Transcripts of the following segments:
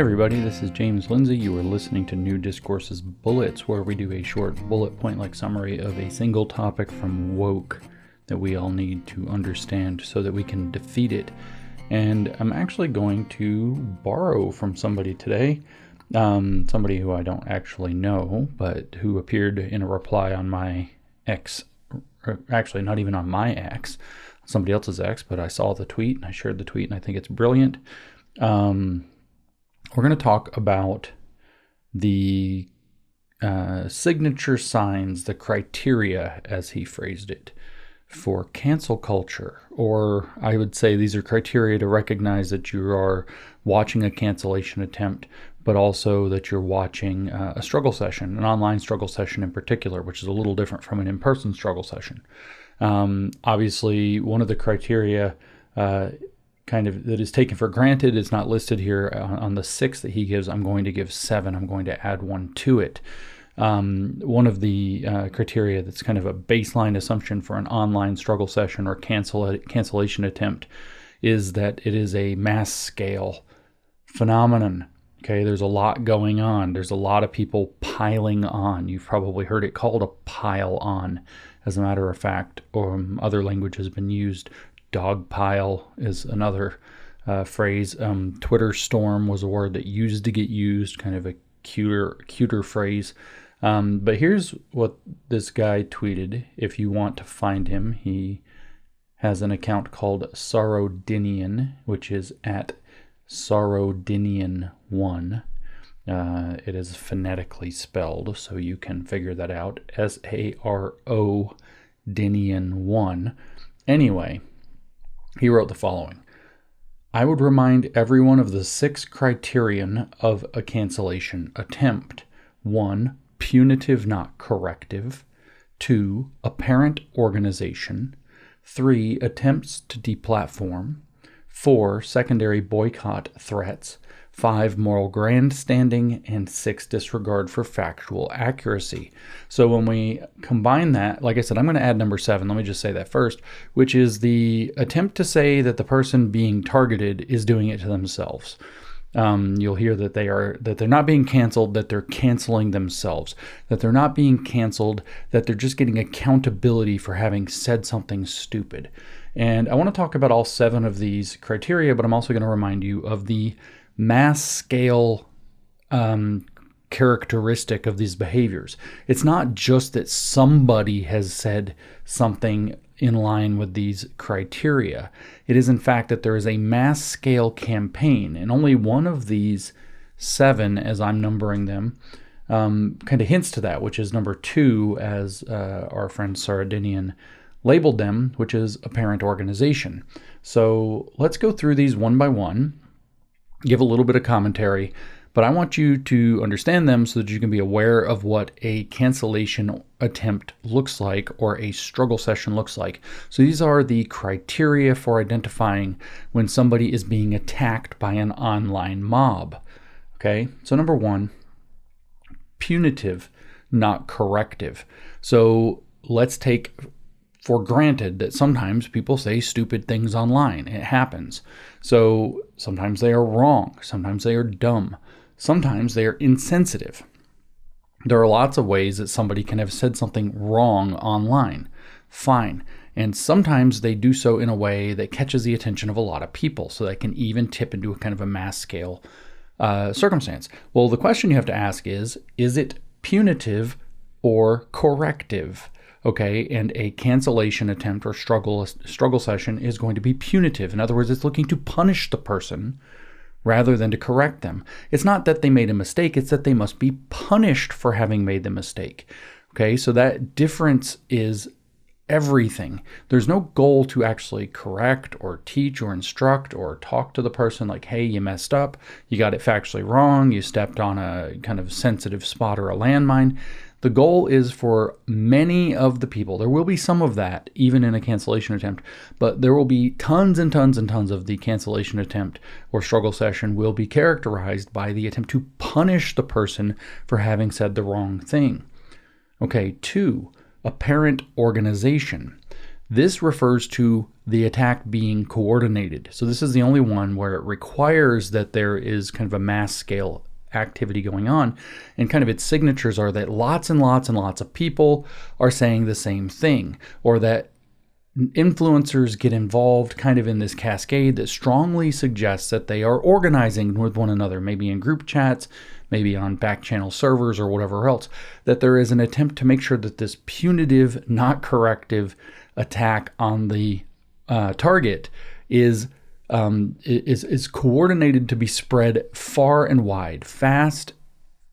everybody, this is James Lindsay. You are listening to New Discourses Bullets, where we do a short bullet point-like summary of a single topic from woke that we all need to understand so that we can defeat it. And I'm actually going to borrow from somebody today, somebody who I don't actually know, but who appeared in a reply on my X, or actually not even on my X, somebody else's X, but I saw the tweet and I shared the tweet and I think it's brilliant. We're going to talk about the signature signs, the criteria, as he phrased it, for cancel culture. Or I would say these are criteria to recognize that you are watching a cancellation attempt, but also that you're watching a struggle session, an online struggle session in particular, which is a little different from an in-person struggle session. Obviously, one of the criteria that is taken for granted. It's not listed here on the 6 that he gives. I'm going to give 7. I'm going to add 1 to it. One of the criteria that's kind of a baseline assumption for an online struggle session or cancellation attempt is that it is a mass scale phenomenon. Okay, there's a lot going on. There's a lot of people piling on. You've probably heard it called a pile on, as a matter of fact, or other language has been used. Dog pile is another phrase. Twitter storm was a word that used to get used, kind of a cuter phrase. But here's what this guy tweeted. If you want to find him, he has an account called Sorrodinian, which is at Sorrodinian1. It is phonetically spelled, so you can figure that out. S-A-R-O Dinian1. Anyway, he wrote the following: I would remind everyone of the 6 criterion of a cancellation attempt. 1, punitive, not corrective. 2, apparent organization. 3, attempts to deplatform. 4, secondary boycott threats. 5, moral grandstanding, and 6, disregard for factual accuracy. So when we combine that, like I said, I'm going to add number 7. Let me just say that first, which is the attempt to say that the person being targeted is doing it to themselves. You'll hear that they're not being canceled, that they're canceling themselves, that they're not being canceled, that they're just getting accountability for having said something stupid. And I want to talk about all 7 of these criteria, but I'm also going to remind you of the mass scale characteristic of these behaviors. It's not just that somebody has said something in line with these criteria. It is in fact that there is a mass scale campaign, and only one of these 7, as I'm numbering them, kind of hints to that, which is number 2, as our friend Sardinian labeled them, which is apparent organization. So let's go through these one by one, give a little bit of commentary, but I want you to understand them so that you can be aware of what a cancellation attempt looks like or a struggle session looks like. So these are the criteria for identifying when somebody is being attacked by an online mob. Okay, so number 1, punitive, not corrective. So let's take for granted that sometimes people say stupid things online. It happens. So sometimes they are wrong. Sometimes they are dumb. Sometimes they are insensitive. There are lots of ways that somebody can have said something wrong online. Fine. And sometimes they do so in a way that catches the attention of a lot of people, so that can even tip into a kind of a mass scale circumstance. Well, the question you have to ask is it punitive or corrective? Okay, and a cancellation attempt or struggle session is going to be punitive. In other words, it's looking to punish the person rather than to correct them. It's not that they made a mistake, it's that they must be punished for having made the mistake. Okay, so that difference is everything. There's no goal to actually correct or teach or instruct or talk to the person like, hey, you messed up, you got it factually wrong, you stepped on a kind of sensitive spot or a landmine. The goal is for many of the people, there will be some of that even in a cancellation attempt, but there will be tons and tons and tons of the cancellation attempt or struggle session will be characterized by the attempt to punish the person for having said the wrong thing. Okay, 2, apparent organization. This refers to the attack being coordinated. So this is the only one where it requires that there is kind of a mass scale activity going on, and kind of its signatures are that lots and lots and lots of people are saying the same thing, or that influencers get involved kind of in this cascade that strongly suggests that they are organizing with one another, maybe in group chats, maybe on back channel servers or whatever else, that there is an attempt to make sure that this punitive, not corrective attack on the target is coordinated to be spread far and wide, fast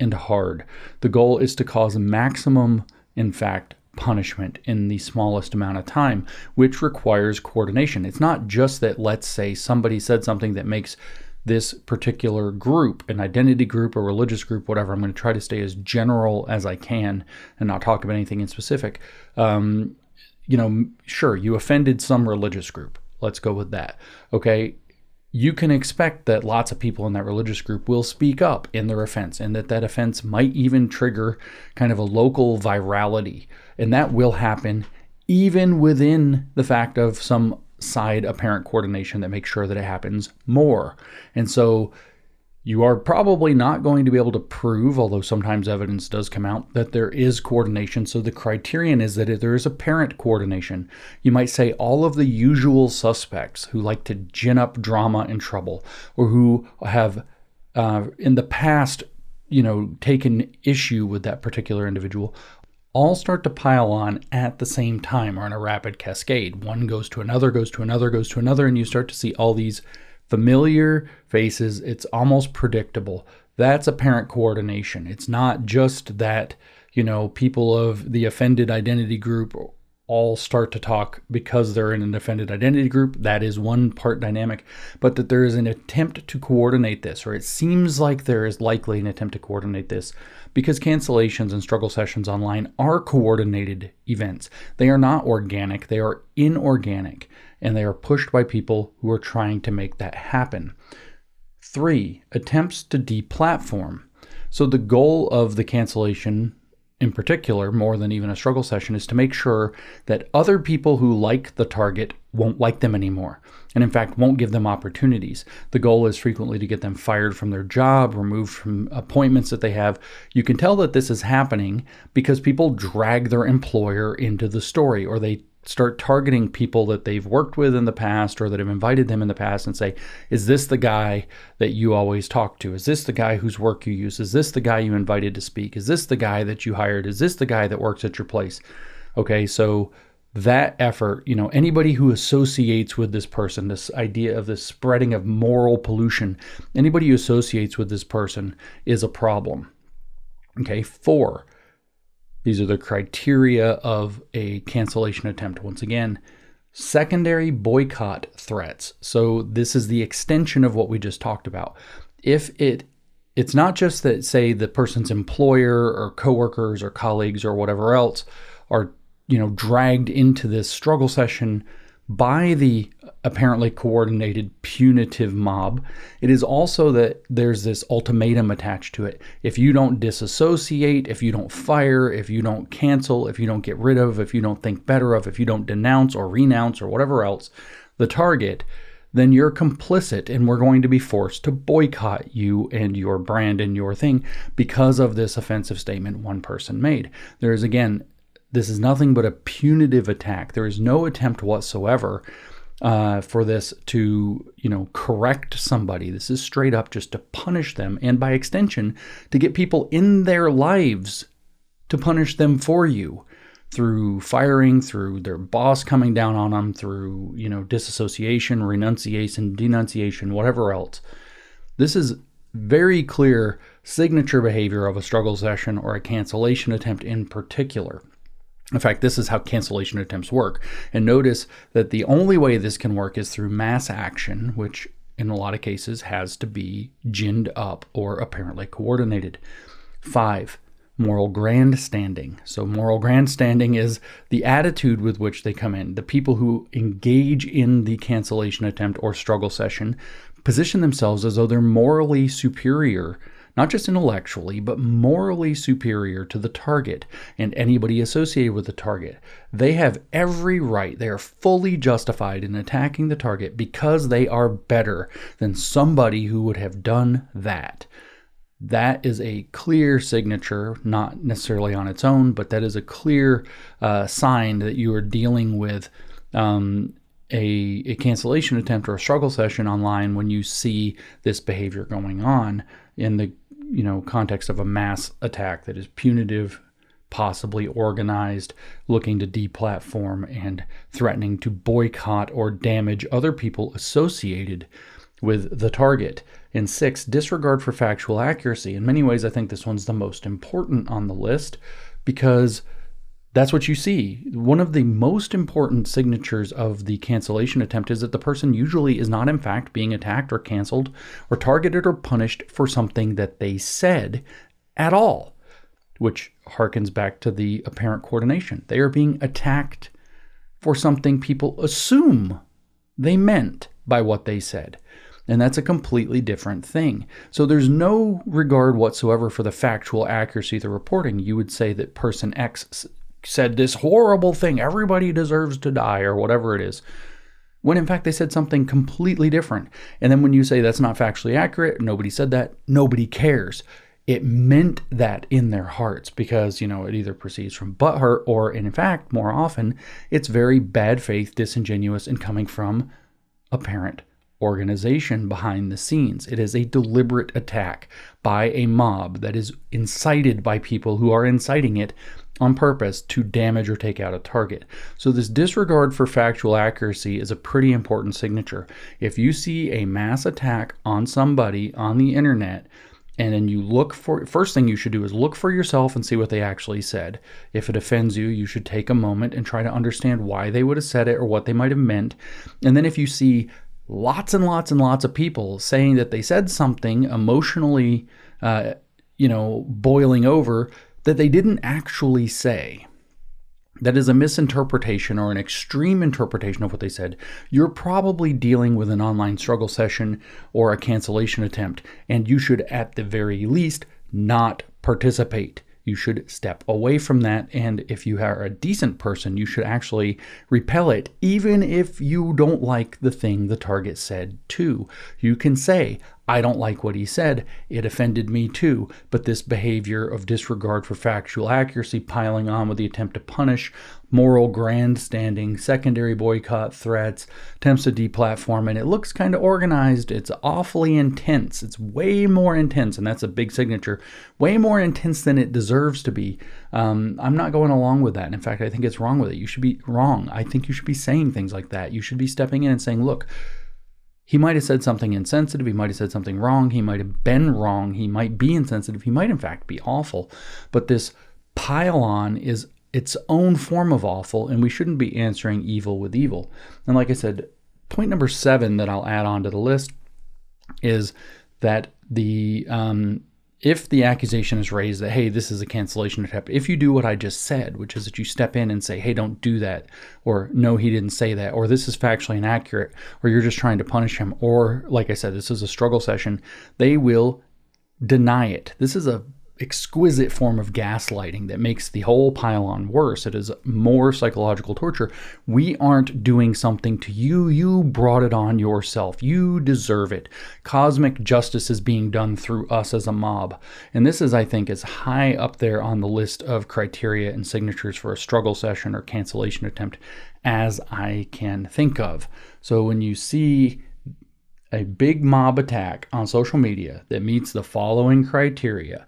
and hard. The goal is to cause maximum, in fact, punishment in the smallest amount of time, which requires coordination. It's not just that, let's say, somebody said something that makes this particular group, an identity group, a religious group, whatever. I'm going to try to stay as general as I can and not talk about anything in specific. Sure, you offended some religious group. Let's go with that. Okay. You can expect that lots of people in that religious group will speak up in their offense, and that offense might even trigger kind of a local virality. And that will happen even within the fact of some side apparent coordination that makes sure that it happens more. And so you are probably not going to be able to prove, although sometimes evidence does come out, that there is coordination. So the criterion is that if there is apparent coordination, you might say all of the usual suspects who like to gin up drama and trouble, or who have in the past, taken issue with that particular individual, all start to pile on at the same time, or in a rapid cascade. One goes to another, goes to another, goes to another, and you start to see all these familiar faces. It's almost predictable. That's apparent coordination. It's not just that, people of the offended identity group all start to talk because they're in an offended identity group. That is one part dynamic, but that there is an attempt to coordinate this, or it seems like there is likely an attempt to coordinate this, because cancellations and struggle sessions online are coordinated events. They are not organic. They are inorganic, and they are pushed by people who are trying to make that happen. 3, attempts to deplatform. So the goal of the cancellation, in particular, more than even a struggle session, is to make sure that other people who like the target won't like them anymore, and in fact won't give them opportunities. The goal is frequently to get them fired from their job, removed from appointments that they have. You can tell that this is happening because people drag their employer into the story, or they start targeting people that they've worked with in the past or that have invited them in the past and say, is this the guy that you always talk to? Is this the guy whose work you use? Is this the guy you invited to speak? Is this the guy that you hired? Is this the guy that works at your place? Okay, so that effort, anybody who associates with this person, this idea of this spreading of moral pollution, anybody who associates with this person is a problem. Okay, 4. These are the criteria of a cancellation attempt. Once again, secondary boycott threats. So this is the extension of what we just talked about. If it's not just that, say, the person's employer or coworkers or colleagues or whatever else are, dragged into this struggle session by the apparently coordinated punitive mob. It is also that there's this ultimatum attached to it. If you don't disassociate, if you don't fire, if you don't cancel, if you don't get rid of, if you don't think better of, if you don't denounce or renounce or whatever else the target, then you're complicit, and we're going to be forced to boycott you and your brand and your thing because of this offensive statement one person made. There is, again, this is nothing but a punitive attack. There is no attempt whatsoever for this to, correct somebody. This is straight up just to punish them, and by extension, to get people in their lives to punish them for you through firing, through their boss coming down on them, through, disassociation, renunciation, denunciation, whatever else. This is very clear signature behavior of a struggle session or a cancellation attempt in particular. In fact, this is how cancellation attempts work. And notice that the only way this can work is through mass action, which in a lot of cases has to be ginned up or apparently coordinated. 5, moral grandstanding. So moral grandstanding is the attitude with which they come in. The people who engage in the cancellation attempt or struggle session position themselves as though they're morally superior not just intellectually, but morally superior to the target and anybody associated with the target. They have every right, they are fully justified in attacking the target because they are better than somebody who would have done that. That is a clear signature, not necessarily on its own, but that is a clear sign that you are dealing with a cancellation attempt or a struggle session online when you see this behavior going on in the context of a mass attack that is punitive, possibly organized, looking to deplatform and threatening to boycott or damage other people associated with the target. And 6, disregard for factual accuracy. In many ways, I think this one's the most important on the list because that's what you see. One of the most important signatures of the cancellation attempt is that the person usually is not in fact being attacked or canceled or targeted or punished for something that they said at all, which harkens back to the apparent coordination. They are being attacked for something people assume they meant by what they said. And that's a completely different thing. So there's no regard whatsoever for the factual accuracy of the reporting. You would say that person X said this horrible thing, everybody deserves to die, or whatever it is, when in fact they said something completely different. And then when you say that's not factually accurate, nobody said that, nobody cares. It meant that in their hearts because, it either proceeds from butthurt or, in fact, more often, it's very bad faith, disingenuous, and coming from a parent organization behind the scenes. It is a deliberate attack by a mob that is incited by people who are inciting it on purpose to damage or take out a target. So this disregard for factual accuracy is a pretty important signature. If you see a mass attack on somebody on the internet, and then you look for, first thing you should do is look for yourself and see what they actually said. If it offends you, you should take a moment and try to understand why they would have said it or what they might have meant. And then if you see lots and lots and lots of people saying that they said something emotionally, boiling over that they didn't actually say, that is a misinterpretation or an extreme interpretation of what they said, you're probably dealing with an online struggle session or a cancellation attempt, and you should at the very least not participate. You should step away from that, and if you are a decent person, you should actually repel it, even if you don't like the thing the target said too. You can say, I don't like what he said, it offended me too, but this behavior of disregard for factual accuracy piling on with the attempt to punish, moral grandstanding, secondary boycott threats, attempts to deplatform, and it looks kind of organized. It's awfully intense. It's way more intense, and that's a big signature, way more intense than it deserves to be. I'm not going along with that. And in fact, I think it's wrong with it. You should be wrong. I think you should be saying things like that. You should be stepping in and saying, look, he might have said something insensitive. He might have said something wrong. He might have been wrong. He might be insensitive. He might, in fact, be awful. But this pile-on is its own form of awful, and we shouldn't be answering evil with evil. And like I said, point number 7 that I'll add on to the list is that if the accusation is raised that, hey, this is a cancellation attempt, if you do what I just said, which is that you step in and say, hey, don't do that, or no, he didn't say that, or this is factually inaccurate, or you're just trying to punish him, or like I said, this is a struggle session, they will deny it. This is a exquisite form of gaslighting that makes the whole pile-on worse. It is more psychological torture. We aren't doing something to you. You brought it on yourself. You deserve it. Cosmic justice is being done through us as a mob. And this is, I think, as high up there on the list of criteria and signatures for a struggle session or cancellation attempt as I can think of. So when you see a big mob attack on social media that meets the following criteria: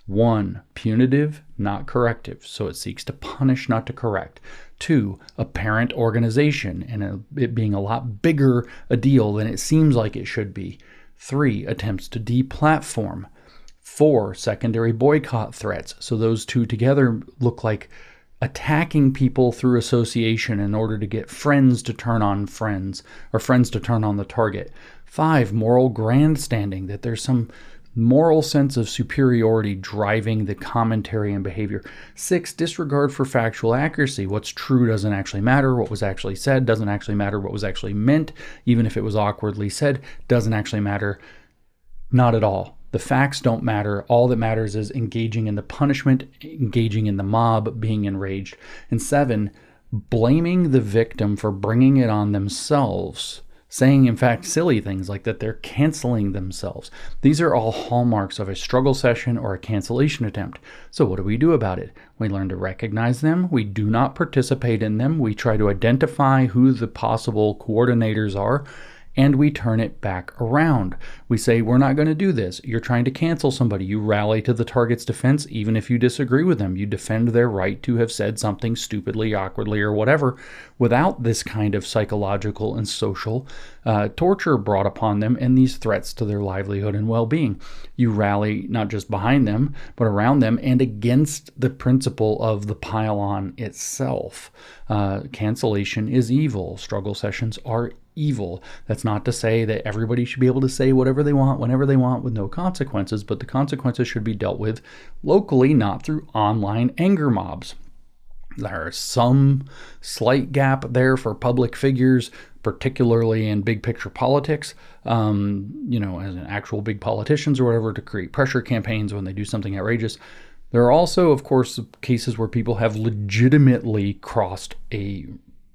1, punitive, not corrective, so it seeks to punish, not to correct. 2, apparent organization, and it being a lot bigger a deal than it seems like it should be. 3, attempts to deplatform. 4, secondary boycott threats, so those two together look like attacking people through association in order to get friends to turn on friends, or friends to turn on the target. 5, moral grandstanding, that there's some moral sense of superiority driving the commentary and behavior. 6, disregard for factual accuracy. What's true doesn't actually matter. What was actually said doesn't actually matter. What was actually meant, even if it was awkwardly said, doesn't actually matter. Not at all. The facts don't matter. All that matters is engaging in the punishment, engaging in the mob, being enraged. And 7, blaming the victim for bringing it on themselves, saying, in fact, silly things like that they're canceling themselves. These are all hallmarks of a struggle session or a cancellation attempt. So what do we do about it? We learn to recognize them. We do not participate in them. We try to identify who the possible coordinators are, and we turn it back around. We say, we're not going to do this. You're trying to cancel somebody. You rally to the target's defense, even if you disagree with them. You defend their right to have said something stupidly, awkwardly, or whatever, without this kind of psychological and social torture brought upon them and these threats to their livelihood and well-being. You rally not just behind them, but around them and against the principle of the pile-on itself. Cancellation is evil. Struggle sessions are evil. That's not to say that everybody should be able to say whatever they want, whenever they want, with no consequences, but the consequences should be dealt with locally, not through online anger mobs. There is some slight gap there for public figures, particularly in big picture politics, as in actual big politicians or whatever, to create pressure campaigns when they do something outrageous. There are also, of course, cases where people have legitimately crossed a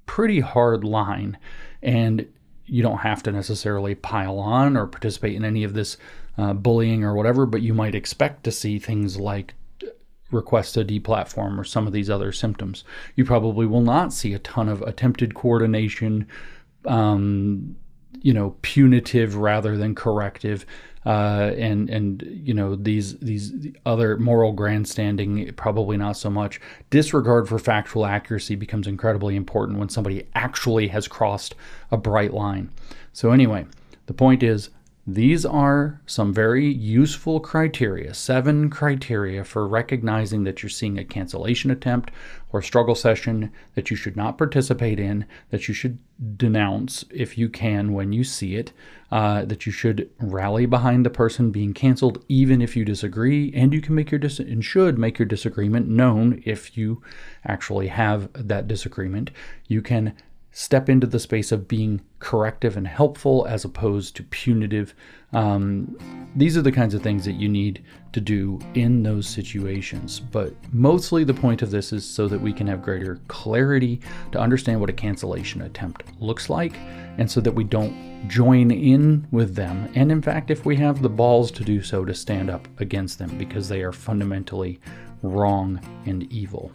pretty hard line, and you don't have to necessarily pile on or participate in any of this bullying or whatever, but you might expect to see things like request to deplatform or some of these other symptoms. You probably will not see a ton of attempted coordination, punitive rather than corrective, these other moral grandstanding, probably not so much. Disregard for factual accuracy becomes incredibly important when somebody actually has crossed a bright line. So anyway, the point is, these are some very useful criteria, 7 criteria for recognizing that you're seeing a cancellation attempt or a struggle session that you should not participate in, that you should denounce if you can when you see it, that you should rally behind the person being canceled even if you disagree, and you can make your should make your disagreement known if you actually have that disagreement. You can step into the space of being corrective and helpful as opposed to punitive. These are the kinds of things that you need to do in those situations. But mostly the point of this is so that we can have greater clarity to understand what a cancellation attempt looks like, and so that we don't join in with them. And in fact, if we have the balls to do so, to stand up against them, because they are fundamentally wrong and evil.